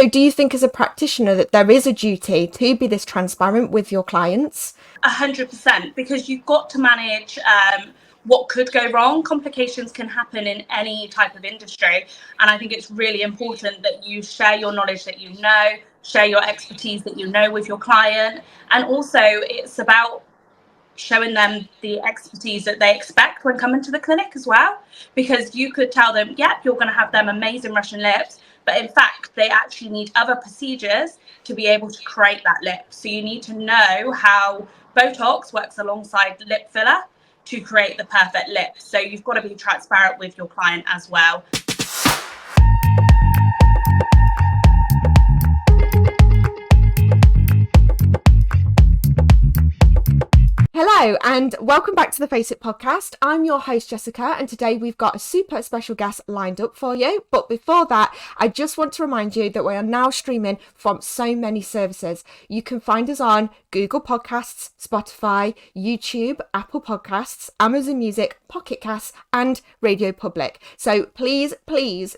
So do you think as a practitioner that there is a duty to be this transparent with your clients? 100%, because you've got to manage what could go wrong. Complications can happen in any type of industry. And I think it's really important that you share your knowledge that you know, share your expertise that you know with your client. And also it's about showing them the expertise that they expect when coming to the clinic as well. Because you could tell them, yep, you're going to have them amazing Russian lips, but in fact, they actually need other procedures to be able to create that lip. So you need to know how Botox works alongside lip filler to create the perfect lip. So you've got to be transparent with your client as well. Hello and welcome back to the Face It podcast. I'm your host Jessica, and today we've got a super special guest lined up for you. But before that, I just want to remind you that we are now streaming from so many services. You can find us on Google Podcasts, Spotify, YouTube, Apple Podcasts, Amazon Music, Pocket Casts and Radio Public. So please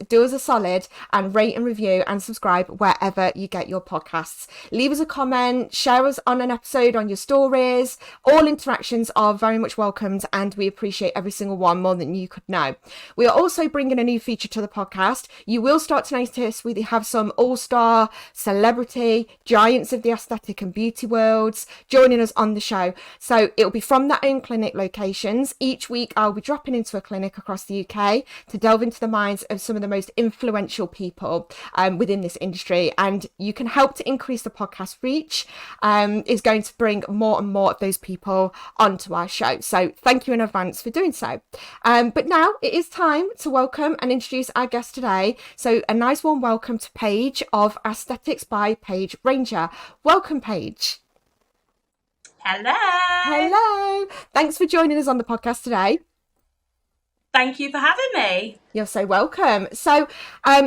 do us a solid and rate and review and subscribe wherever you get your podcasts. Leave us a comment, share us on an episode on your stories. All interactions are very much welcomed and we appreciate every single one more than you could know. We are also bringing a new feature to the podcast. You will start to notice we have some all-star celebrity giants of the aesthetic and beauty worlds joining us on the show. So it'll be from their own clinic locations. Each week I'll be dropping into a clinic across the UK to delve into the minds of some of the most influential people within this industry, and you can help to increase the podcast reach. Is going to bring more and more of those people onto our show. So thank you in advance for doing so. But now it is time to welcome and introduce our guest today. So a nice warm welcome to Paige of Aesthetics by Paige Ranger. Welcome, Paige. Hello. Hello. Thanks for joining us on the podcast today. Thank you for having me. You're so welcome. So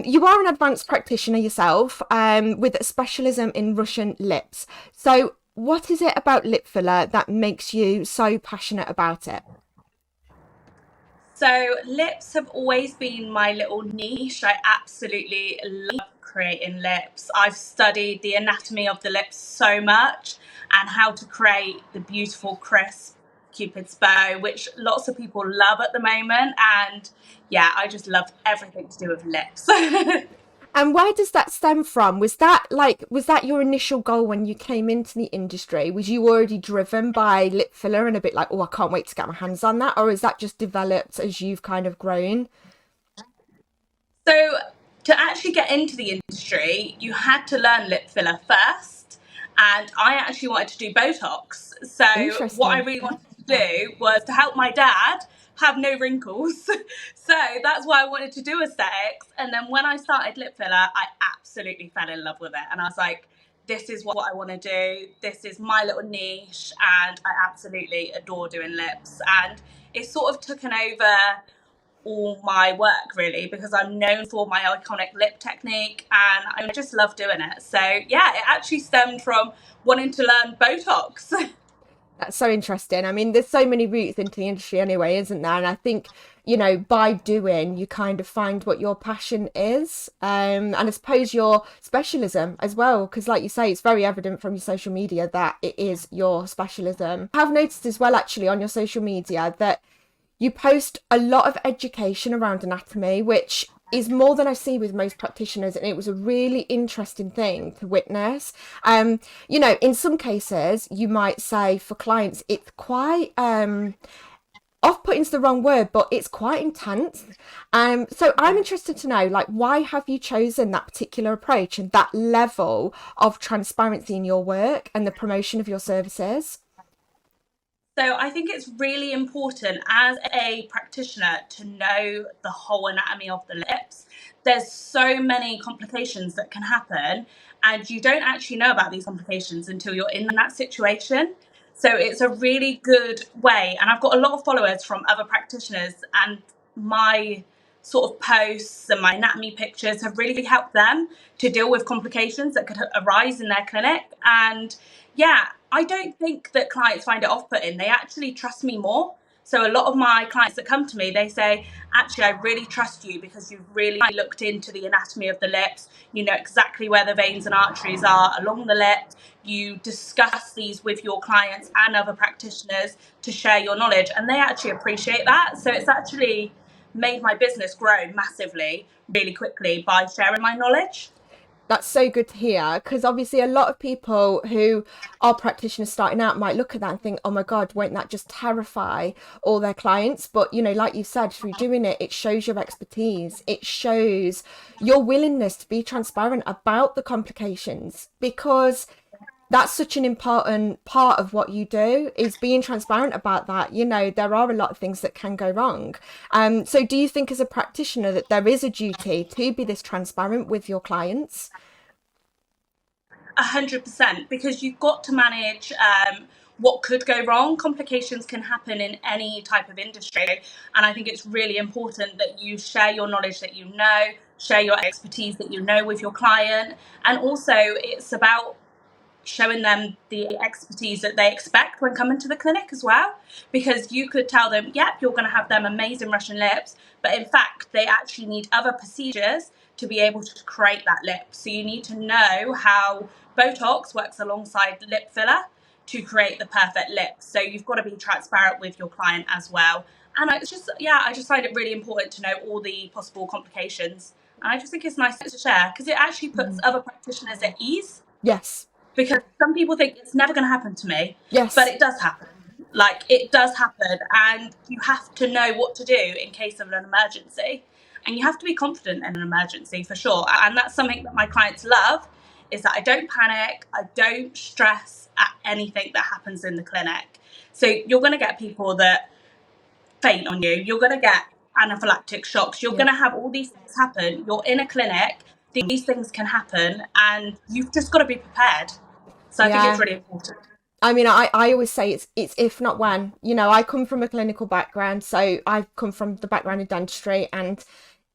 you are an advanced practitioner yourself with a specialism in Russian lips. So what is it about lip filler that makes you so passionate about it? So lips have always been my little niche. I absolutely love creating lips. I've studied the anatomy of the lips so much and how to create the beautiful crisp Cupid's bow, which lots of people love at the moment. And yeah, I just love everything to do with lips. And where does that stem from? Was that your initial goal when you came into the industry? Was you already driven by lip filler and a bit like, oh, I can't wait to get my hands on that? Or is that just developed as you've kind of grown? So to actually get into the industry, you had to learn lip filler first. And I actually wanted to do Botox. So what I really wanted to do was to help my dad have no wrinkles. So that's why I wanted to do aesthetics. And then when I started lip filler, I absolutely fell in love with it. And I was like, this is what I want to do. This is my little niche. And I absolutely adore doing lips. And it's sort of taken over all my work really, because I'm known for my iconic lip technique and I just love doing it. So yeah, it actually stemmed from wanting to learn Botox. That's so interesting. I mean, there's so many routes into the industry anyway, isn't there? And I think, you know, by doing, you kind of find what your passion is. And I suppose your specialism as well, because like you say, it's very evident from your social media that it is your specialism. I have noticed as well, actually, on your social media that you post a lot of education around anatomy, which is more than I see with most practitioners, and it was a really interesting thing to witness. You know, in some cases, you might say for clients, it's quite off-putting's the wrong word, but it's quite intense. So I'm interested to know, like, why have you chosen that particular approach and that level of transparency in your work and the promotion of your services? So I think it's really important as a practitioner to know the whole anatomy of the lips. There's so many complications that can happen and you don't actually know about these complications until you're in that situation. So it's a really good way. And I've got a lot of followers from other practitioners, and my sort of posts and my anatomy pictures have really helped them to deal with complications that could arise in their clinic. And yeah, I don't think that clients find it off-putting. They actually trust me more So a lot of my clients that come to me, they say, actually, I really trust you because you've really looked into the anatomy of the lips. You know exactly where the veins and arteries are along the lips. You discuss these with your clients and other practitioners to share your knowledge, and they actually appreciate that. So it's actually made my business grow massively, really quickly by sharing my knowledge. That's so good to hear, because obviously a lot of people who are practitioners starting out might look at that and think, oh my God, won't that just terrify all their clients? But, you know, like you said, through doing it, it shows your expertise. It shows your willingness to be transparent about the complications, because that's such an important part of what you do, is being transparent about that. You know, there are a lot of things that can go wrong. So do you think as a practitioner that there is a duty to be this transparent with your clients? 100%, because you've got to manage what could go wrong. Complications can happen in any type of industry, and I think it's really important that you share your knowledge that you know, share your expertise that you know with your client, and also it's about showing them the expertise that they expect when coming to the clinic as well. Because you could tell them, yep, you're going to have them amazing Russian lips, but in fact, they actually need other procedures to be able to create that lip. So you need to know how Botox works alongside lip filler to create the perfect lip. So you've got to be transparent with your client as well. And it's just, yeah, I just find it really important to know all the possible complications. And I just think it's nice to share because it actually puts other practitioners at ease, Yes. because some people think it's never going to happen to me, Yes. but it does happen. Like, it does happen, and you have to know what to do in case of an emergency, and you have to be confident in an emergency for sure. And that's something that my clients love, is that I don't panic, I don't stress at anything that happens in the clinic. So you're going to get people that faint on you, you're going to get anaphylactic shocks, you're going to have all these things happen. You're in a clinic, these things can happen, and you've just got to be prepared. So I think it's really important. I mean, I always say it's if not when. You know, I come from a clinical background, so I've come from the background in dentistry, and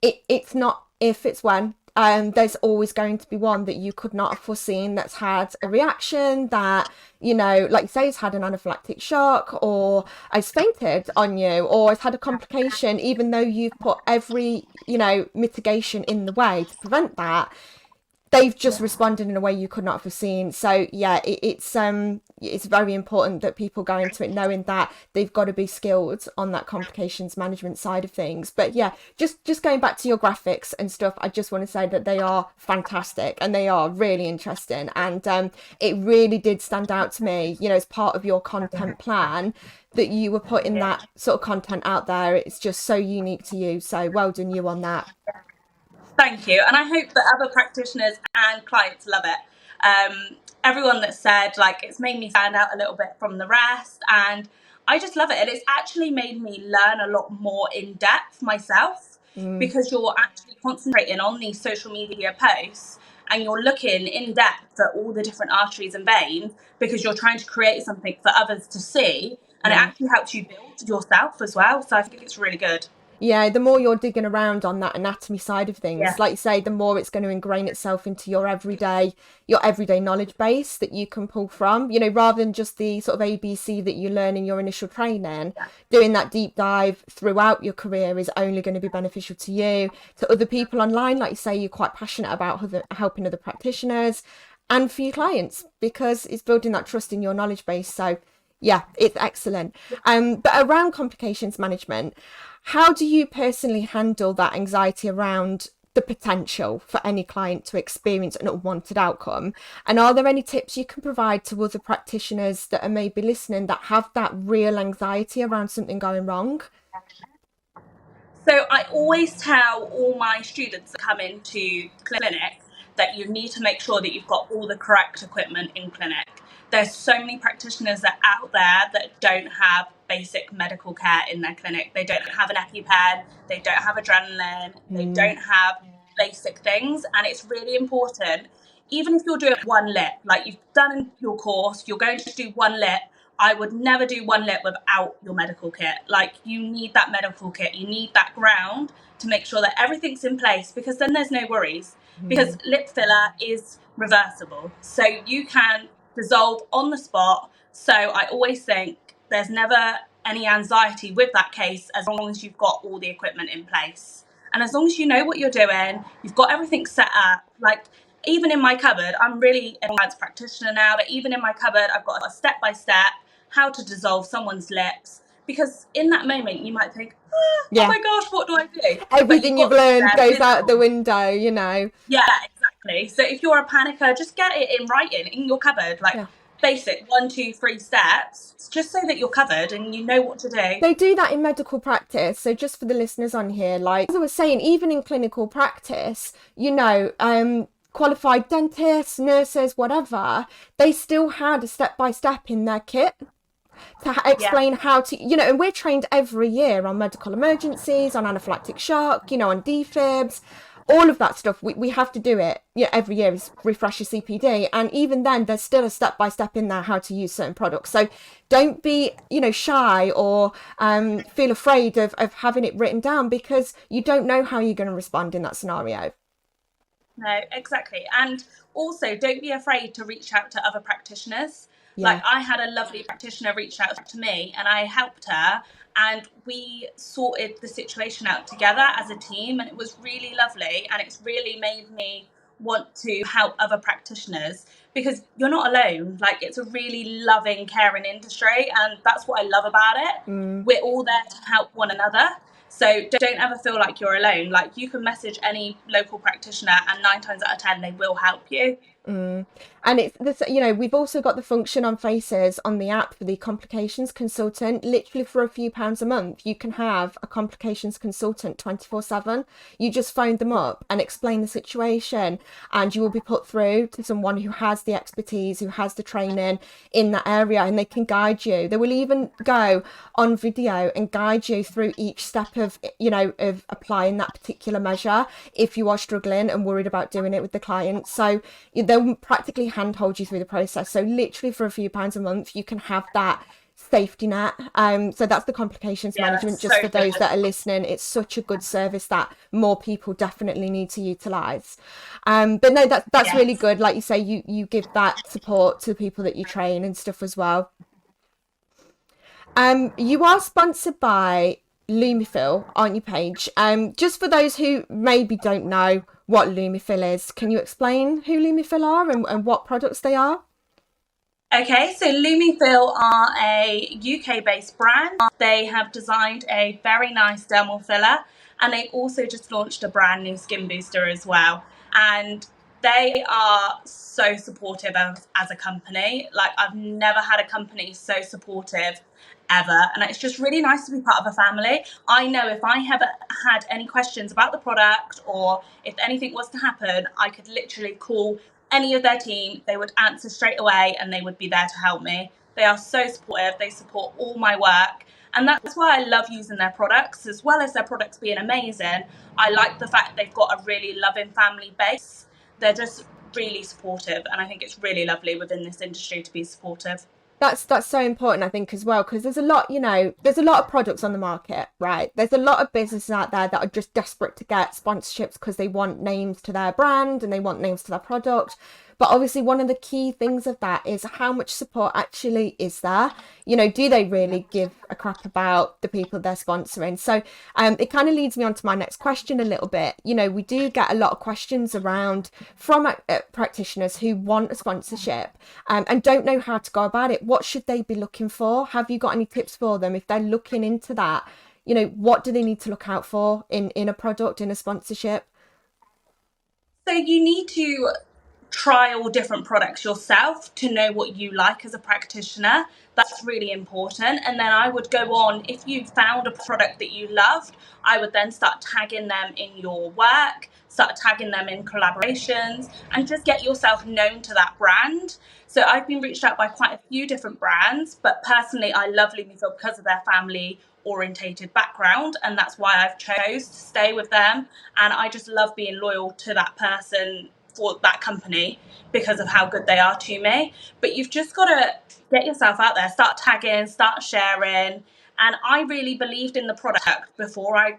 it's not if, it's when. There's always going to be one that you could not have foreseen that's had a reaction that, you know, like you say, has had an anaphylactic shock, or has fainted on you, or has had a complication, even though you've put every, you know, mitigation in the way to prevent that. They've just responded in a way you could not have foreseen. So yeah, it's very important that people go into it knowing that they've got to be skilled on that complications management side of things. But yeah, just going back to your graphics and stuff, I just want to say that they are fantastic and they are really interesting, and it really did stand out to me, you know, as part of your content plan, that you were putting that sort of content out there. It's just so unique to you, so well done you on that. Thank you. And I hope that other practitioners and clients love it. Everyone that said, like, it's made me stand out a little bit from the rest. And I just love it. And it's actually made me learn a lot more in depth myself, because you're actually concentrating on these social media posts and you're looking in depth at all the different arteries and veins, because you're trying to create something for others to see. And it actually helps you build yourself as well. So I think it's really good. Yeah, the more you're digging around on that anatomy side of Yeah. things, like you say, the more it's going to ingrain itself into your everyday knowledge base that you can pull from, you know, rather than just the sort of ABC that you learn in your initial training. Doing that deep dive throughout your career is only going to be beneficial to you, to other people online. Like you say, you're quite passionate about helping other practitioners, and for your clients, because it's building that trust in your knowledge base. So yeah, it's excellent. But around complications management, how do you personally handle that anxiety around the potential for any client to experience an unwanted outcome? And are there any tips you can provide to other practitioners that are maybe listening that have that real anxiety around something going wrong? So I always tell all my students that come into clinic that you need to make sure that you've got all the correct equipment in clinic. There's so many practitioners that are out there that don't have basic medical care in their clinic. They don't have an EpiPen, they don't have adrenaline, they don't have basic things. And it's really important, even if you're doing one lip, like you've done your course, you're going to do one lip, I would never do one lip without your medical kit. Like, you need that medical kit. You need that ground to make sure that everything's in place, because then there's no worries. Because lip filler is reversible. So you can dissolve on the spot. So I always think there's never any anxiety with that case as long as you've got all the equipment in place. And as long as you know what you're doing, you've got everything set up. Like, even in my cupboard, I'm really an advanced practitioner now, but even in my cupboard, I've got a step-by-step how to dissolve someone's lips. Because in that moment, you might think, oh my gosh, what do I do? But Everything you've learned goes out the visual. window, you know. Yeah, exactly. So if you're a panicker, just get it in writing in your cupboard, like basic 1, 2, 3 steps, just so that you're covered and you know what to do. They do that in medical practice. So just for the listeners on here, like as I was saying, even in clinical practice, you know, qualified dentists, nurses, whatever, they still had a step-by-step in their kit to explain how to, you know, and we're trained every year on medical emergencies, on anaphylactic shock, you know, on defibs, all of that stuff. We have to do it every year, is refresh your CPD. And even then, there's still a step-by-step in there how to use certain products. So don't be, you know, shy or feel afraid of having it written down, because you don't know how you're going to respond in that scenario. No, exactly. And also, don't be afraid to reach out to other practitioners. Like, I had a lovely practitioner reach out to me and I helped her, and we sorted the situation out together as a team, and it was really lovely, and it's really made me want to help other practitioners, because you're not alone. Like, it's a really loving, caring industry, and that's what I love about it. We're all there to help one another. So don't ever feel like you're alone. Like, you can message any local practitioner and 9 times out of 10 they will help you. And it's this, you know, we've also got the function on Faces on the app for the complications consultant. Literally for a few pounds a month, you can have a complications consultant 24/7. You just phone them up and explain the situation, and you will be put through to someone who has the expertise, who has the training in that area, and they can guide you. They will even go on video and guide you through each step of, you know, of applying that particular measure if you are struggling and worried about doing it with the client. So they'll practically handhold you through the process. So literally for a few pounds a month, you can have that safety net. So that's the complications management, just for those that are listening. It's such a good service that more people definitely need to utilize. But no, that's really good. Like you say, you give that support to the people that you train and stuff as well. You are sponsored by Lumifil, aren't you, Paige? Just for those who maybe don't know what Lumifil is, can you explain who Lumifil are and what products they are? Okay, so Lumifil are a UK-based brand. They have designed a very nice dermal filler, and they also just launched a brand new skin booster as well. And they are so supportive as a company. Like, I've never had a company so supportive ever, and it's just really nice to be part of a family. I know if I have had any questions about the product, or if anything was to happen, I could literally call any of their team, they would answer straight away and they would be there to help me. They are so supportive. They support all my work. And that's why I love using their products, as well as their products being amazing. I like the fact they've got a really loving family base. They're just really supportive. And I think it's really lovely within this industry to be supportive. That's so important, I think, as well, because there's a lot, you know, there's a lot of products on the market, right? There's a lot of businesses out there that are just desperate to get sponsorships because they want names to their brand and they want names to their product. But obviously, one of the key things of that is how much support actually is there. You know, do they really give a crap about the people they're sponsoring? So it kind of leads me on to my next question a little bit. You know, we do get a lot of questions around from practitioners who want a sponsorship and don't know how to go about it. What should they be looking for? Have you got any tips for them if they're looking into that? You know, what do they need to look out for in a product, in a sponsorship? So you need to try all different products yourself to know what you like as a practitioner. That's really important. And then I would go on, if you found a product that you loved, I would then start tagging them in your work, start tagging them in collaborations, and just get yourself known to that brand. So I've been reached out by quite a few different brands, but personally I love Lumifil because of their family orientated background, and that's why I've chose to stay with them. And I just love being loyal to that person for that company because of how good they are to me. But you've just got to get yourself out there, start tagging, start sharing. And I really believed in the product before I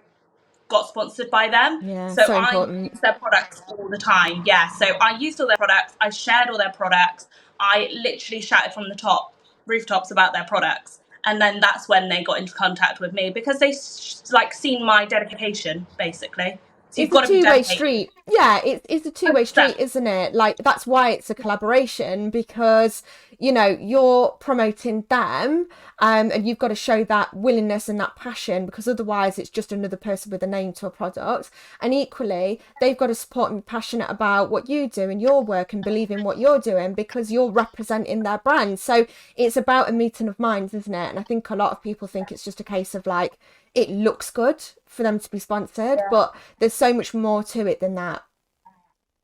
got sponsored by them. So I use their products all the time. Yeah, so I used all their products, I shared all their products, I literally shouted from the rooftops about their products. And then that's when they got into contact with me, because they like seen my dedication, basically. So you've It's a got to be two-way dedicated. street. Yeah, it's a two-way street, 100%. isn't it? Like, that's why it's a collaboration, because, you know, you're promoting them, and you've got to show that willingness and that passion, because otherwise it's just another person with a name to a product. And equally, they've got to support and be passionate about what you do and your work and believe in what you're doing, because you're representing their brand. So it's about a meeting of minds, isn't it? And I think a lot of people think it's just a case of like, it looks good for them to be sponsored, but there's so much more to it than that.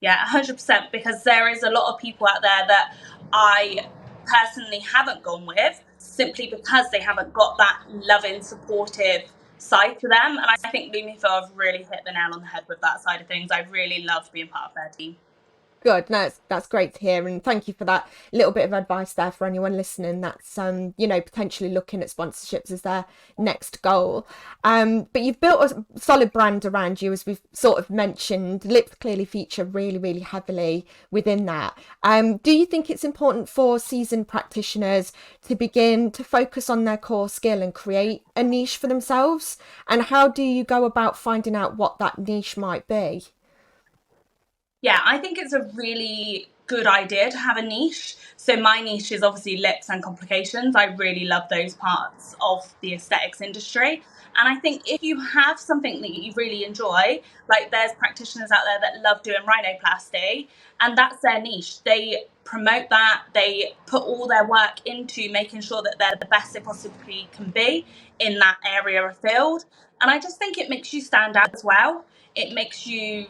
Yeah, 100%, because there is a lot of people out there that I personally haven't gone with, simply because they haven't got that loving, supportive side to them. And I think Lumifil have really hit the nail on the head with that side of things. I really love being part of their team. Good. No, that's great to hear, and thank you for that little bit of advice there for anyone listening that's you know, potentially looking at sponsorships as their next goal. But you've built a solid brand around you, as we've sort of mentioned. Lips clearly feature really, really heavily within that. Do you think it's important for seasoned practitioners to begin to focus on their core skill and create a niche for themselves? And how do you go about finding out what that niche might be? Yeah, I think it's a really good idea to have a niche. So my niche is obviously lips and complications. I really love those parts of the aesthetics industry. And I think if you have something that you really enjoy, like there's practitioners out there that love doing rhinoplasty, and that's their niche. They promote that, they put all their work into making sure that they're the best they possibly can be in that area of field. And I just think it makes you stand out as well. It makes you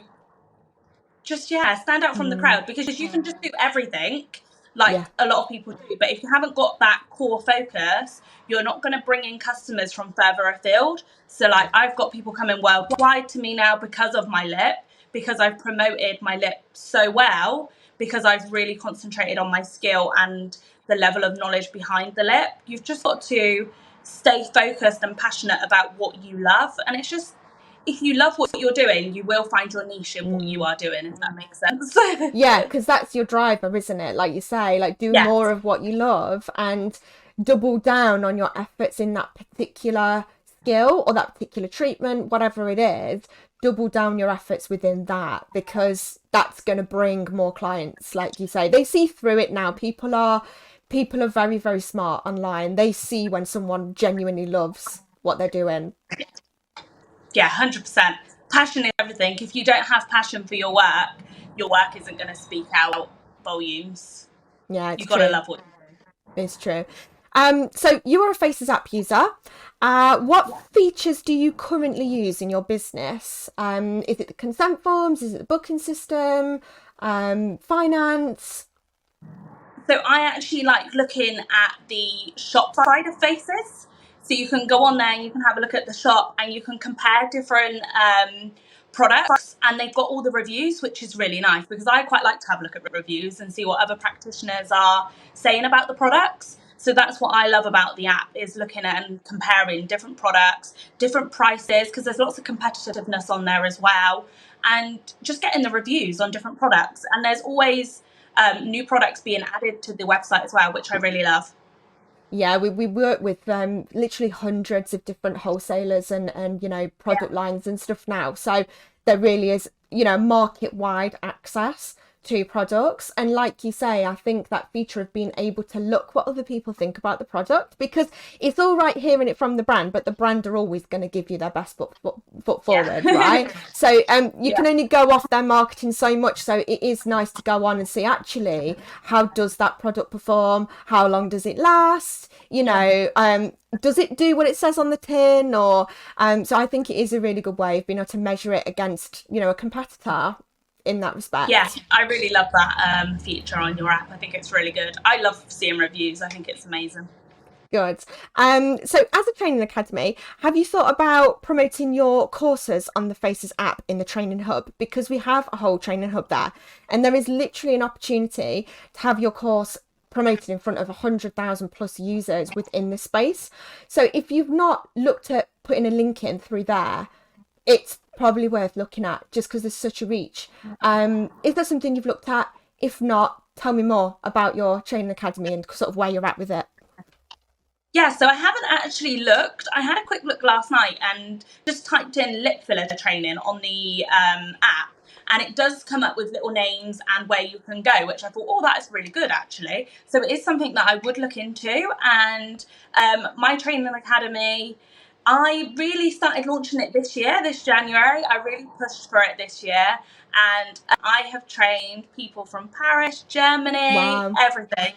just, yeah, stand out from the Mm, crowd, because you can just do everything like yeah. a lot of people do, but if you haven't got that core focus, you're not going to bring in customers from further afield. So like, I've got people coming worldwide to me now because of my lip, because I've promoted my lip so well, because I've really concentrated on my skill and the level of knowledge behind the lip. You've just got to stay focused and passionate about what you love, and it's just, if you love what you're doing, you will find your niche in what you Mm. are doing, if that makes sense. Yeah, because that's your driver, isn't it? Like you say, like do Yes. more of what you love and double down on your efforts in that particular skill or that particular treatment, whatever it is. Double down your efforts within that, because that's going to bring more clients. Like you say, they see through it now. People are very, very smart online. They see when someone genuinely loves what they're doing. Yeah, 100%. Passion is everything. If you don't have passion for your work isn't going to speak out volumes. Yeah, it's You got to true. love what you It's true. So you are a Faces app user. What features do you currently use in your business? Is it the consent forms? Is it the booking system? Finance? So I actually like looking at the shop side of Faces. So you can go on there and you can have a look at the shop and you can compare different products, and they've got all the reviews, which is really nice, because I quite like to have a look at reviews and see what other practitioners are saying about the products. So that's what I love about the app, is looking at and comparing different products, different prices, because there's lots of competitiveness on there as well, and just getting the reviews on different products. And there's always new products being added to the website as well, which I really love. Yeah, we work with literally hundreds of different wholesalers and you know, product lines and stuff now. So there really is, you know, market wide access to products. And like you say, I think that feature of being able to look what other people think about the product, because it's all right hearing it from the brand, but the brand are always going to give you their best foot forward, right? So you can only go off their marketing so much. So it is nice to go on and see actually, how does that product perform? How long does it last? You know, does it do what it says on the tin? Or so I think it is a really good way of being able to measure it against, you know, a competitor in that Yeah, respect. I really love that feature on your app. I think it's really good. I love seeing reviews. I think it's amazing. Good. So as a training academy, have you thought about promoting your courses on the Faces app in the training hub? Because we have a whole training hub there, and there is literally an opportunity to have your course promoted in front of 100,000 plus users within the space. So if you've not looked at putting a link in through there, it's probably worth looking at, just because there's such a reach. Is that something you've looked at? If not, tell me more about your training academy and sort of where you're at with it. Yeah, so I haven't actually looked. I had a quick look last night and just typed in lip filler training on the app, and it does come up with little names and where you can go, which I thought, oh, that is really good actually. So it is something that I would look into. And my training academy, I really started launching it this year, this January. I really pushed for it this year, and I have trained people from Paris, Germany, Wow. everything,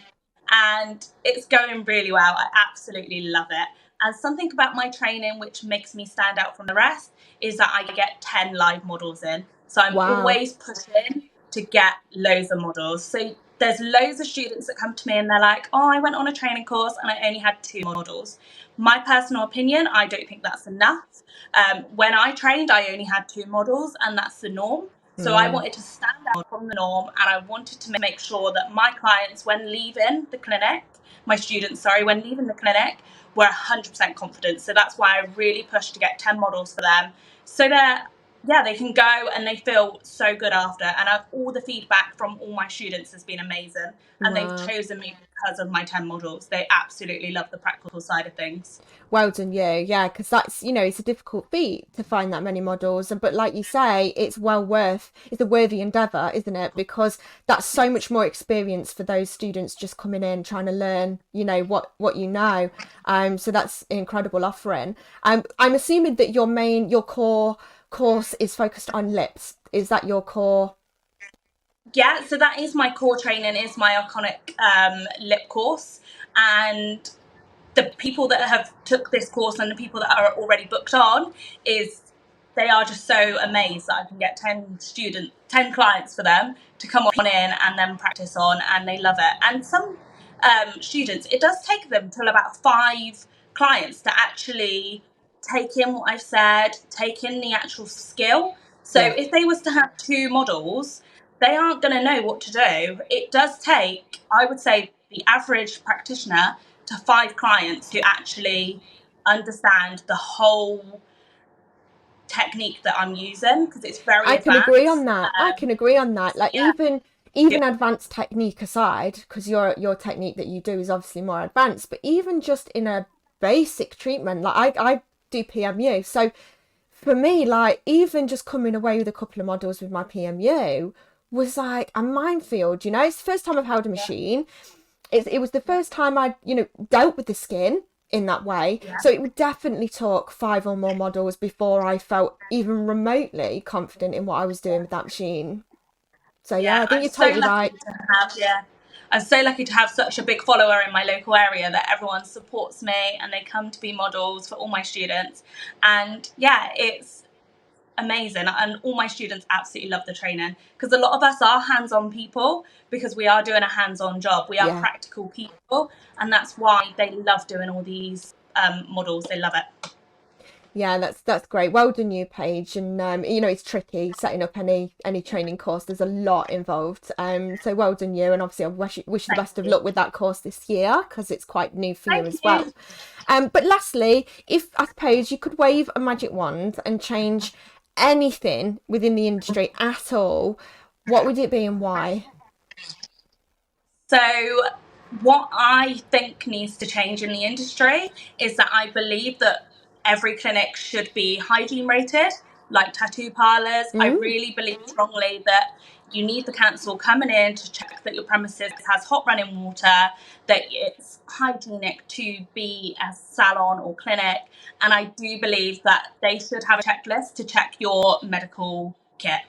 and it's going really well. I absolutely love it. And something about my training which makes me stand out from the rest is that I get 10 live models in. So I'm Wow. always pushing to get loads of models. So there's loads of students that come to me and they're like, oh, I went on a training course and I only had 2 models. My personal opinion, I don't think that's enough. When I trained, I only had 2 models, and that's the norm. So I wanted to stand out from the norm, and I wanted to make sure that my clients, when leaving the clinic, my students, sorry, when leaving the clinic, were 100% confident. So that's why I really pushed to get 10 models for them. So that, yeah, they can go and they feel so good after. And all the feedback from all my students has been amazing. And they've Wow. chosen me because of my 10 models. They absolutely love the practical side of things. Well done, you. Yeah, because that's, it's a difficult feat to find that many models. But like you say, it's it's a worthy endeavour, isn't it? Because that's so much more experience for those students just coming in, trying to learn, what you know. So that's an incredible offering. I'm assuming that your core course is focused on lips. Is that your core? Yeah, so that is my core training, is my iconic lip course. And the people that have took this course and the people that are already booked on, is they are just so amazed that I can get 10 clients for them to come on in and then practice on, and they love it. And some students, it does take them till about 5 clients to actually take in what I've said, take in the actual skill. So Yeah. if they was to have 2 models, they aren't going to know what to do. It does take, I would say, the average practitioner to 5 clients to actually understand the whole technique that I'm using, because it's very I can agree on advanced. that. I can agree on that. Like Yeah, even advanced technique aside, because your technique that you do is obviously more advanced, but even just in a basic treatment, like I do PMU. So for me, like even just coming away with a couple of models with my PMU was like a minefield, It's the first time I've held a yeah, machine. It was the first time I'd, dealt with the skin in that way. yeah, So it would definitely took 5 or more models before I felt even remotely confident in what I was doing with that machine. So yeah, yeah. I think you're totally right. I'm so lucky to have such a big follower in my local area that everyone supports me and they come to be models for all my students. And yeah, it's amazing, and all my students absolutely love the training, because a lot of us are hands-on people, because we are doing a hands-on job, we are Yeah. practical people, and that's why they love doing all these models. They love it. Yeah, that's great. Well done, you, Paige. And it's tricky setting up any training course. There's a lot involved. So well done, you. And obviously, I wish you the Thank best of you. luck with that course this year because it's quite new for you Thank as you. well. But lastly, if I suppose you could wave a magic wand and change anything within the industry at all, what would it be and why? So, what I think needs to change in the industry is that I believe that every clinic should be hygiene rated, like tattoo parlours. I Mm? really believe strongly that you need the council coming in to check that your premises has hot running water, that it's hygienic to be a salon or clinic. And I do believe that they should have a checklist to check your medical kit.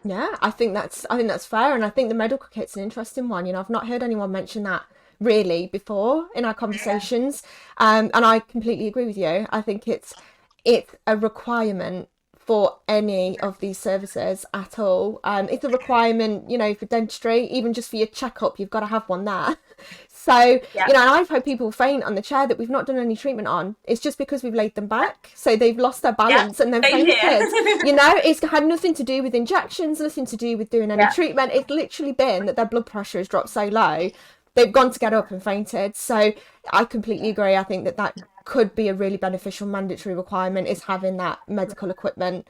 Yeah, I think that's fair, and I think the medical kit's an interesting one. I've not heard anyone mention that really before in our conversations, and I completely agree with you. I think it's a requirement for any of these services at all. It's a requirement, for dentistry, even just for your checkup, you've got to have one there. So, Yeah. and I've had people faint on the chair that we've not done any treatment on. It's just because we've laid them back. So they've lost their Yeah. balance and then Same here. fainted. It's had nothing to do with injections, nothing to do with doing any Yeah. treatment. It's literally been that their blood pressure has dropped so low, they've gone to get up and fainted. So I completely agree. I think that could be a really beneficial mandatory requirement is having that medical equipment,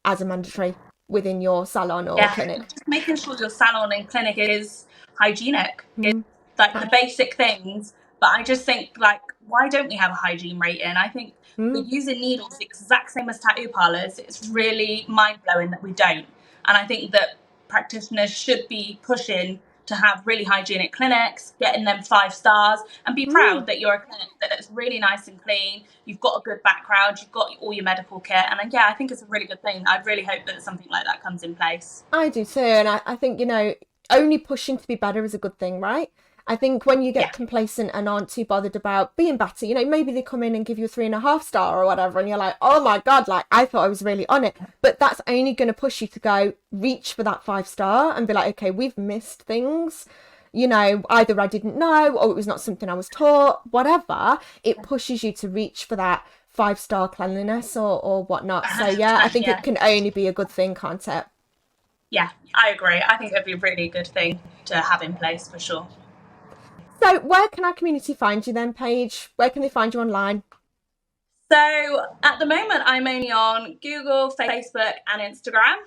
as a mandatory within your salon or Yeah, clinic. just making sure your salon and clinic is hygienic. It's Mm. like the basic things But I just think, like, why don't we have a hygiene rating? I think we're using needles the exact same as tattoo parlours. It's really mind-blowing that we don't. And I think that practitioners should be pushing to have really hygienic clinics, getting them 5 stars, and be proud that you're a clinic that's really nice and clean. You've got a good background, you've got all your medical kit, and yeah, I think it's a really good thing. I really hope that something like that comes in place. I do too, and I think, you know, only pushing to be better is a good thing, right? I think when you get complacent and aren't too bothered about being better, you know, maybe they come in and give you a 3.5 star or whatever, and you're like, oh my God, like I thought I was really on it. But that's only going to push you to go reach for that 5 star and be like, okay, we've missed things. You know, either I didn't know or it was not something I was taught, whatever. It pushes you to reach for that 5 star cleanliness or whatnot. So yeah, I think it can only be a good thing, can't it? Yeah, I agree. I think it'd be a really good thing to have in place for sure. So where can our community find you then, Paige? Where can they find you online? So at the moment, I'm only on Google, Facebook, and Instagram.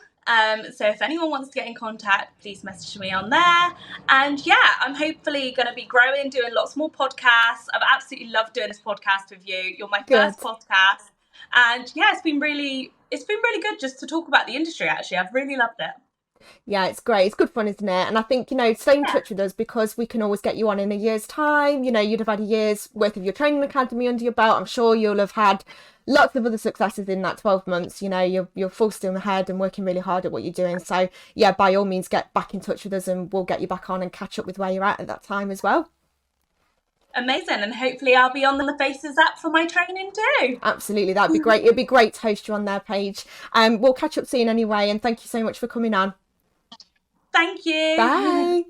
So if anyone wants to get in contact, please message me on there. And yeah, I'm hopefully going to be growing, doing lots more podcasts. I've absolutely loved doing this podcast with you. You're my first podcast. And yeah, it's been really good just to talk about the industry, actually. I've really loved it. Yeah, it's great. It's good fun, isn't it? And I think, you know, stay in touch with us because we can always get you on in a year's time. You know, you'd have had a year's worth of your training academy under your belt. I'm sure you'll have had lots of other successes in that 12 months. You know, you're full steam ahead and working really hard at what you're doing. So yeah, by all means, get back in touch with us and we'll get you back on and catch up with where you're at that time as well. Amazing. And hopefully I'll be on the Faces app for my training too. Absolutely. That'd be great. It'd be great to host you on there, Paige. We'll catch up soon anyway. And thank you so much for coming on. Thank you. Bye.